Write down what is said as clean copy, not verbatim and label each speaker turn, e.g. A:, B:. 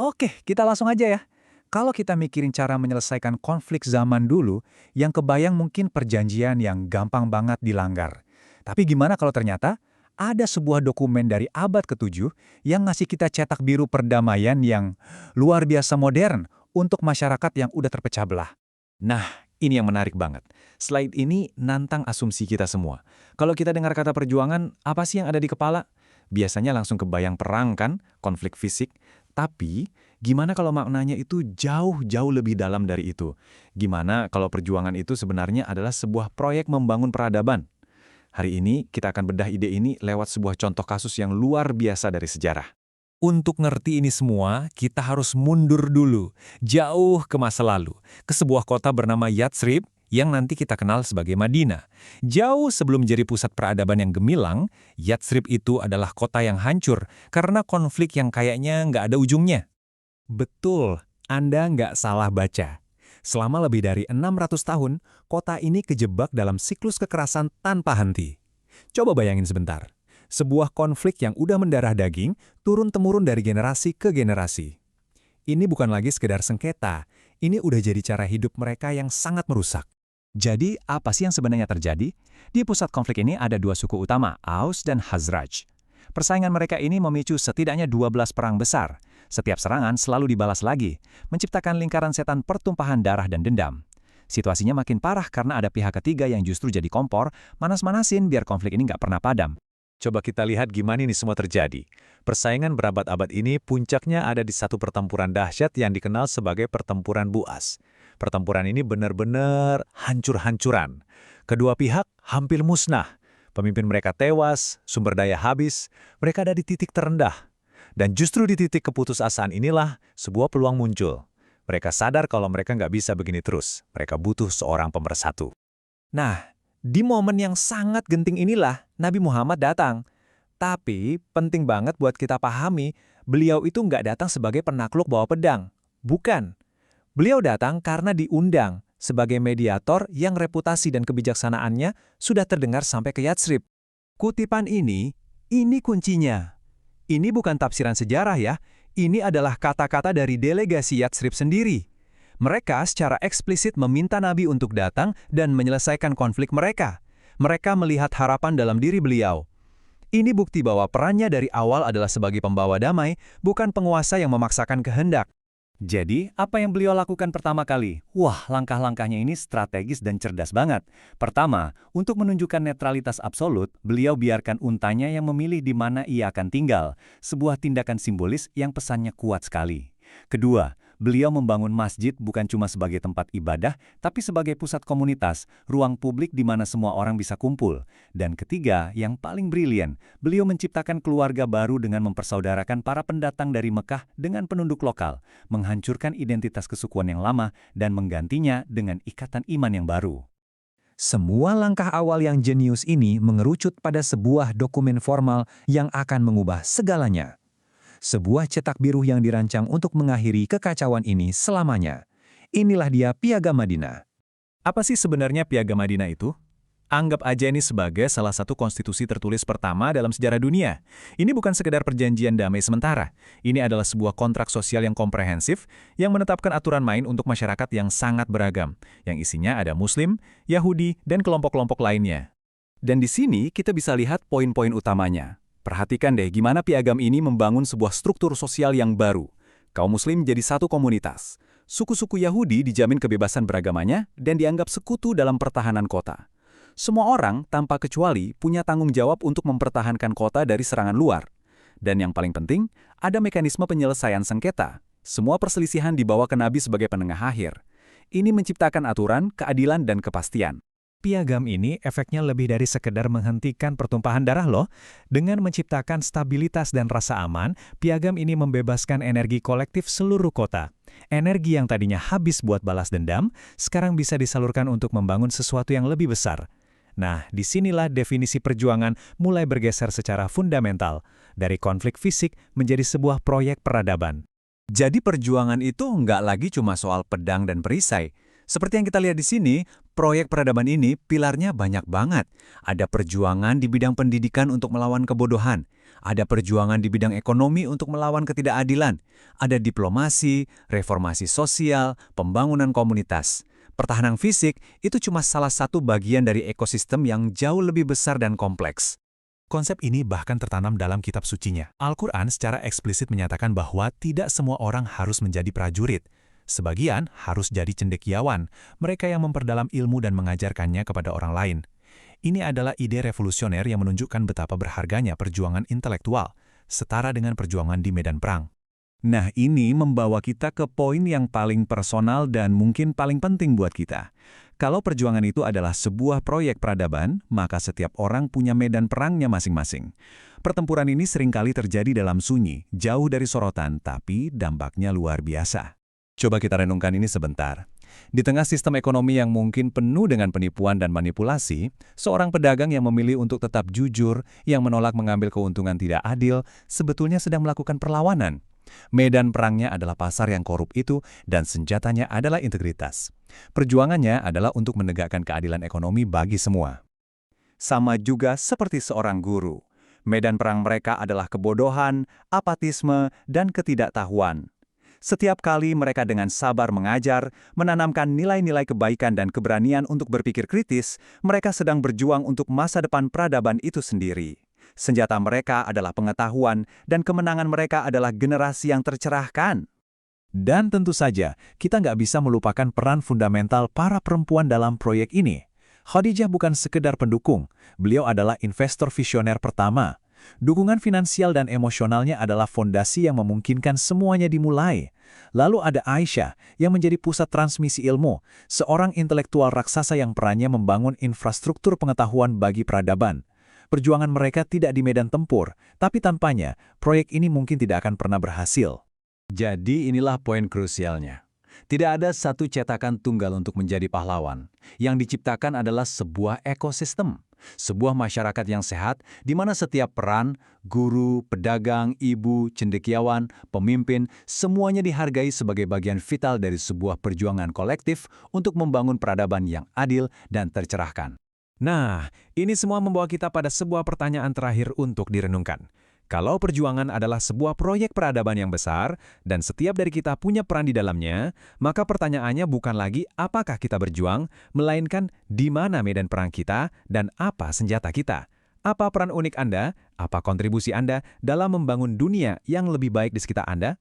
A: Oke, kita langsung aja ya. Kalau kita mikirin cara menyelesaikan konflik zaman dulu, yang kebayang mungkin perjanjian yang gampang banget dilanggar. Tapi gimana kalau ternyata ada sebuah dokumen dari abad ke-7 yang ngasih kita cetak biru perdamaian yang luar biasa modern untuk masyarakat yang udah terpecah belah? Nah, ini yang menarik banget. Slide ini nantang asumsi kita semua. Kalau kita dengar kata perjuangan, apa sih yang ada di kepala? Biasanya langsung kebayang perang kan, konflik fisik. Tapi, gimana kalau maknanya itu jauh-jauh lebih dalam dari itu? Gimana kalau perjuangan itu sebenarnya adalah sebuah proyek membangun peradaban? Hari ini kita akan bedah ide ini lewat sebuah contoh kasus yang luar biasa dari sejarah. Untuk ngerti ini semua, kita harus mundur dulu, jauh ke masa lalu, ke sebuah kota bernama Yatsrib yang nanti kita kenal sebagai Madinah. Jauh sebelum jadi pusat peradaban yang gemilang, Yatsrib itu adalah kota yang hancur karena konflik yang kayaknya nggak ada ujungnya. Betul, Anda nggak salah baca. Selama lebih dari 600 tahun, kota ini kejebak dalam siklus kekerasan tanpa henti. Coba bayangin sebentar. Sebuah konflik yang udah mendarah daging, turun-temurun dari generasi ke generasi. Ini bukan lagi sekedar sengketa, ini udah jadi cara hidup mereka yang sangat merusak. Jadi, apa sih yang sebenarnya terjadi? Di pusat konflik ini ada dua suku utama, Aus dan Khazraj. Persaingan mereka ini memicu setidaknya 12 perang besar. Setiap serangan selalu dibalas lagi, menciptakan lingkaran setan pertumpahan darah dan dendam. Situasinya makin parah karena ada pihak ketiga yang justru jadi kompor, manas-manasin biar konflik ini nggak pernah padam. Coba kita lihat gimana ini semua terjadi. Persaingan berabad-abad ini puncaknya ada di satu pertempuran dahsyat yang dikenal sebagai pertempuran Buas. Pertempuran ini benar-benar hancur-hancuran. Kedua pihak hampir musnah. Pemimpin mereka tewas, sumber daya habis, mereka ada di titik terendah. Dan justru di titik keputusasaan inilah sebuah peluang muncul. Mereka sadar kalau mereka nggak bisa begini terus. Mereka butuh seorang pemersatu. Nah, di momen yang sangat genting inilah Nabi Muhammad datang. Tapi penting banget buat kita pahami, beliau itu nggak datang sebagai penakluk bawa pedang. Bukan. Beliau datang karena diundang sebagai mediator yang reputasi dan kebijaksanaannya sudah terdengar sampai ke Yatsrib. Kutipan ini kuncinya. Ini bukan tafsiran sejarah ya, ini adalah kata-kata dari delegasi Yatsrib sendiri. Mereka secara eksplisit meminta Nabi untuk datang dan menyelesaikan konflik mereka. Mereka melihat harapan dalam diri beliau. Ini bukti bahwa perannya dari awal adalah sebagai pembawa damai, bukan penguasa yang memaksakan kehendak. Jadi, apa yang beliau lakukan pertama kali? Wah, langkah-langkahnya ini strategis dan cerdas banget. Pertama, untuk menunjukkan netralitas absolut, beliau biarkan untanya yang memilih di mana ia akan tinggal. Sebuah tindakan simbolis yang pesannya kuat sekali. Kedua, beliau membangun masjid bukan cuma sebagai tempat ibadah, tapi sebagai pusat komunitas, ruang publik di mana semua orang bisa kumpul. Dan ketiga, yang paling brilian, beliau menciptakan keluarga baru dengan mempersaudarakan para pendatang dari Mekah dengan penduduk lokal, menghancurkan identitas kesukuan yang lama, dan menggantinya dengan ikatan iman yang baru. Semua langkah awal yang jenius ini mengerucut pada sebuah dokumen formal yang akan mengubah segalanya. Sebuah cetak biru yang dirancang untuk mengakhiri kekacauan ini selamanya. Inilah dia Piagam Madinah. Apa sih sebenarnya Piagam Madinah itu? Anggap aja ini sebagai salah satu konstitusi tertulis pertama dalam sejarah dunia. Ini bukan sekedar perjanjian damai sementara. Ini adalah sebuah kontrak sosial yang komprehensif yang menetapkan aturan main untuk masyarakat yang sangat beragam, yang isinya ada Muslim, Yahudi, dan kelompok-kelompok lainnya. Dan di sini kita bisa lihat poin-poin utamanya. Perhatikan deh gimana piagam ini membangun sebuah struktur sosial yang baru. Kaum Muslim jadi satu komunitas. Suku-suku Yahudi dijamin kebebasan beragamanya dan dianggap sekutu dalam pertahanan kota. Semua orang tanpa kecuali punya tanggung jawab untuk mempertahankan kota dari serangan luar. Dan yang paling penting, ada mekanisme penyelesaian sengketa. Semua perselisihan dibawa ke Nabi sebagai penengah akhir. Ini menciptakan aturan, keadilan, dan kepastian. Piagam ini efeknya lebih dari sekedar menghentikan pertumpahan darah loh. Dengan menciptakan stabilitas dan rasa aman, piagam ini membebaskan energi kolektif seluruh kota. Energi yang tadinya habis buat balas dendam, sekarang bisa disalurkan untuk membangun sesuatu yang lebih besar. Nah, disinilah definisi perjuangan mulai bergeser secara fundamental, dari konflik fisik menjadi sebuah proyek peradaban. Jadi perjuangan itu nggak lagi cuma soal pedang dan perisai. Seperti yang kita lihat di sini,
B: Proyek peradaban ini pilarnya banyak banget. Ada perjuangan di bidang pendidikan untuk melawan kebodohan. Ada perjuangan di bidang ekonomi untuk melawan ketidakadilan. Ada diplomasi, reformasi sosial, pembangunan komunitas. Pertahanan fisik itu cuma salah satu bagian dari ekosistem yang jauh lebih besar dan kompleks.
A: Konsep ini bahkan tertanam dalam kitab sucinya. Al-Quran secara eksplisit menyatakan bahwa tidak semua orang harus menjadi prajurit. Sebagian harus jadi cendekiawan, mereka yang memperdalam ilmu dan mengajarkannya kepada orang lain. Ini adalah ide revolusioner yang menunjukkan betapa berharganya perjuangan intelektual, setara dengan perjuangan di medan perang. Nah, ini membawa kita ke poin yang paling personal dan mungkin paling penting buat kita. Kalau perjuangan itu adalah sebuah proyek peradaban, maka setiap orang punya medan perangnya masing-masing. Pertempuran ini seringkali terjadi dalam sunyi, jauh dari sorotan, tapi dampaknya luar biasa. Coba kita renungkan ini sebentar. Di tengah sistem ekonomi yang mungkin penuh dengan penipuan dan manipulasi, seorang pedagang yang memilih untuk tetap jujur, yang menolak mengambil keuntungan tidak adil, sebetulnya sedang melakukan perlawanan. Medan perangnya adalah pasar yang korup itu dan senjatanya adalah integritas. Perjuangannya adalah untuk menegakkan keadilan ekonomi bagi semua. Sama juga seperti seorang guru. Medan perang mereka adalah kebodohan, apatisme, dan ketidaktahuan. Setiap kali mereka dengan sabar mengajar, menanamkan nilai-nilai kebaikan dan keberanian untuk berpikir kritis, mereka sedang berjuang untuk masa depan peradaban itu sendiri. Senjata mereka adalah pengetahuan, dan kemenangan mereka adalah generasi yang tercerahkan. Dan tentu saja, kita nggak bisa melupakan peran fundamental para perempuan dalam proyek ini. Khadijah bukan sekedar pendukung, beliau adalah investor visioner pertama. Dukungan finansial dan emosionalnya adalah fondasi yang memungkinkan semuanya dimulai. Lalu ada Aisyah, yang menjadi pusat transmisi ilmu, seorang intelektual raksasa yang perannya membangun infrastruktur pengetahuan bagi peradaban. Perjuangan mereka tidak di medan tempur, tapi tanpanya, proyek ini mungkin tidak akan pernah berhasil.
B: Jadi inilah poin krusialnya. Tidak ada satu cetakan tunggal untuk menjadi pahlawan. Yang diciptakan adalah sebuah ekosistem. Sebuah masyarakat yang sehat, di mana setiap peran, guru, pedagang, ibu, cendekiawan, pemimpin, semuanya dihargai sebagai bagian vital dari sebuah perjuangan kolektif untuk membangun peradaban yang adil dan tercerahkan.
A: Nah, ini semua membawa kita pada sebuah pertanyaan terakhir untuk direnungkan. Kalau perjuangan adalah sebuah proyek peradaban yang besar, dan setiap dari kita punya peran di dalamnya, maka pertanyaannya bukan lagi apakah kita berjuang, melainkan di mana medan perang kita dan apa senjata kita. Apa peran unik Anda, apa kontribusi Anda dalam membangun dunia yang lebih baik di sekitar Anda?